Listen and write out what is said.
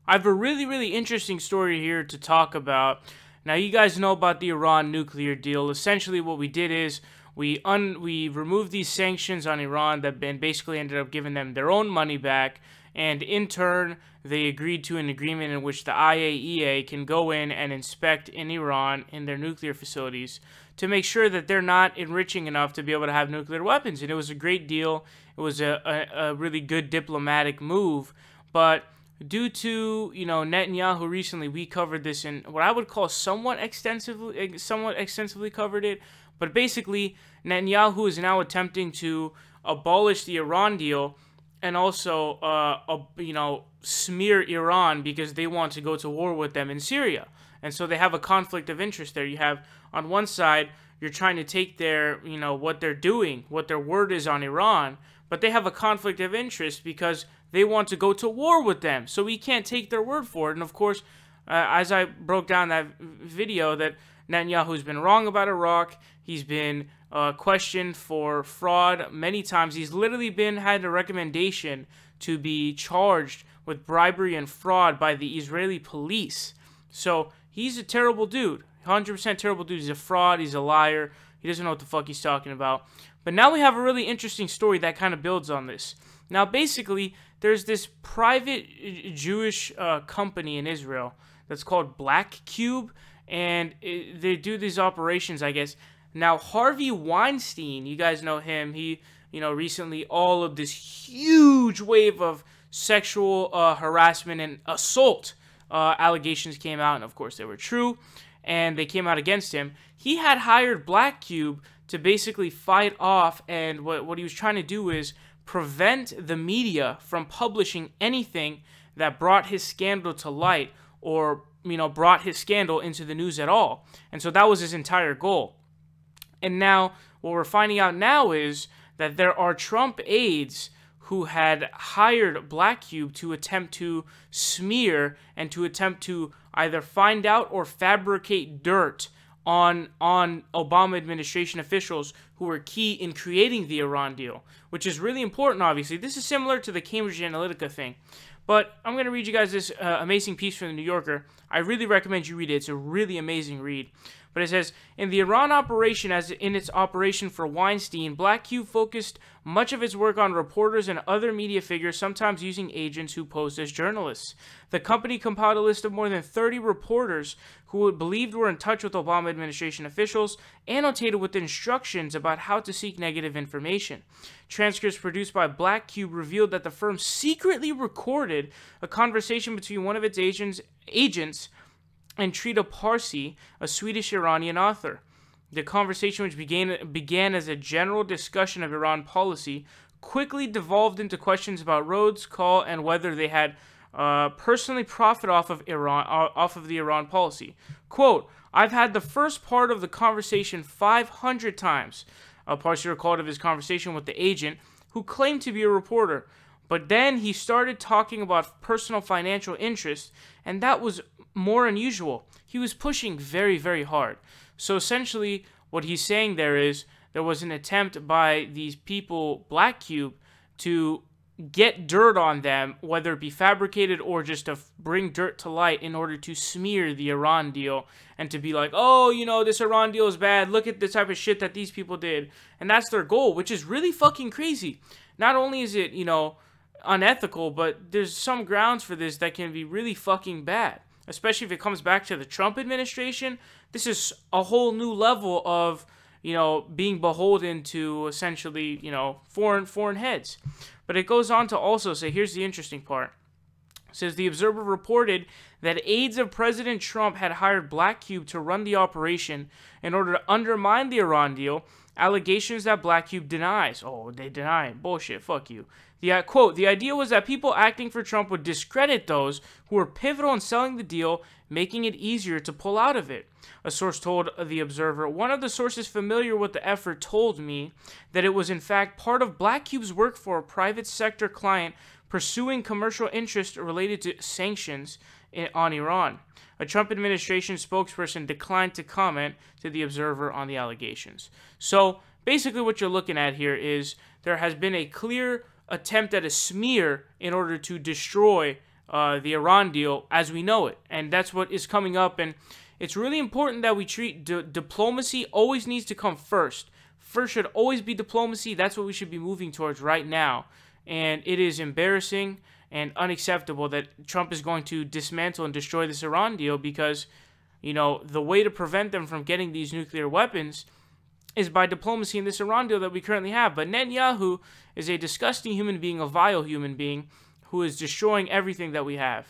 I have a really, really interesting story here to talk about. Now, you guys know about the Iran nuclear deal. Essentially, what we did is we removed these sanctions on Iran that basically ended up giving them their own money back. And in turn, they agreed to an agreement in which the IAEA can go in and inspect in Iran in their nuclear facilities to make sure that they're not enriching enough to be able to have nuclear weapons. And it was a great deal. It was a really good diplomatic move. But due to, Netanyahu recently, we covered this in what I would call somewhat extensively covered it. But basically, Netanyahu is now attempting to abolish the Iran deal and also, smear Iran because they want to go to war with them in Syria. And so they have a conflict of interest there. You have, on one side, you're trying to take their, what they're doing, what their word is on Iran, but they have a conflict of interest because they want to go to war with them. So we can't take their word for it. And of course, as I broke down that video, that Netanyahu's been wrong about Iraq. He's been questioned for fraud many times. He's literally had a recommendation to be charged with bribery and fraud by the Israeli police. So he's a terrible dude, 100% terrible dude. He's a fraud. He's a liar. He doesn't know what the fuck he's talking about. But now we have a really interesting story that kind of builds on this. Now, basically, there's this private Jewish company in Israel that's called Black Cube, and they do these operations, I guess. Now, Harvey Weinstein, you guys know him. He, recently all of this huge wave of sexual harassment and assault allegations came out, and of course they were true, and they came out against him. He had hired Black Cube to basically fight off, and what he was trying to do is prevent the media from publishing anything that brought his scandal to light or, brought his scandal into the news at all. And so that was his entire goal. And now, what we're finding out now is that there are Trump aides who had hired Black Cube to attempt to smear and to attempt to either find out or fabricate dirt on Obama administration officials who were key in creating the Iran deal, which is really important, obviously. This is similar to the Cambridge Analytica thing. But I'm going to read you guys this amazing piece from The New Yorker. I really recommend you read it. It's a really amazing read. But it says, in the Iran operation, as in its operation for Weinstein, Black Cube focused much of its work on reporters and other media figures, sometimes using agents who posed as journalists. The company compiled a list of more than 30 reporters who it believed were in touch with Obama administration officials, annotated with instructions about how to seek negative information. Transcripts produced by Black Cube revealed that the firm secretly recorded a conversation between one of its agents and Trita Parsi, a Swedish-Iranian author. The conversation, which began as a general discussion of Iran policy, quickly devolved into questions about Rhodes' call and whether they had personally profit off of the Iran policy. Quote, "I've had the first part of the conversation 500 times." Parsi recalled of his conversation with the agent, who claimed to be a reporter. But then he started talking about personal financial interests, and that was more unusual. He was pushing very, very hard. So essentially, what he's saying there is there was an attempt by these people, Black Cube, to get dirt on them, whether it be fabricated or just to bring dirt to light in order to smear the Iran deal and to be like, oh, this Iran deal is bad. Look at the type of shit that these people did. And that's their goal, which is really fucking crazy. Not only is it, unethical, but there's some grounds for this that can be really fucking bad. Especially if it comes back to the Trump administration. This is a whole new level of, being beholden to essentially, foreign heads. But it goes on to also say, here's the interesting part. It says, the Observer reported that aides of President Trump had hired Black Cube to run the operation in order to undermine the Iran deal, allegations that Black Cube denies. Oh, they deny it. Bullshit. Fuck you. Quote, the idea was that people acting for Trump would discredit those who were pivotal in selling the deal, making it easier to pull out of it. A source told The Observer, one of the sources familiar with the effort told me that it was in fact part of Black Cube's work for a private sector client pursuing commercial interest related to sanctions on Iran. A Trump administration spokesperson declined to comment to The Observer on the allegations. So basically what you're looking at here is there has been a clear attempt at a smear in order to destroy the Iran deal as we know it. And that's what is coming up. And it's really important that we treat diplomacy always needs to come first. First should always be diplomacy. That's what we should be moving towards right now. And it is embarrassing and unacceptable that Trump is going to dismantle and destroy this Iran deal because, you know, the way to prevent them from getting these nuclear weapons is by diplomacy in this Iran deal that we currently have. But Netanyahu is a disgusting human being, a vile human being, who is destroying everything that we have.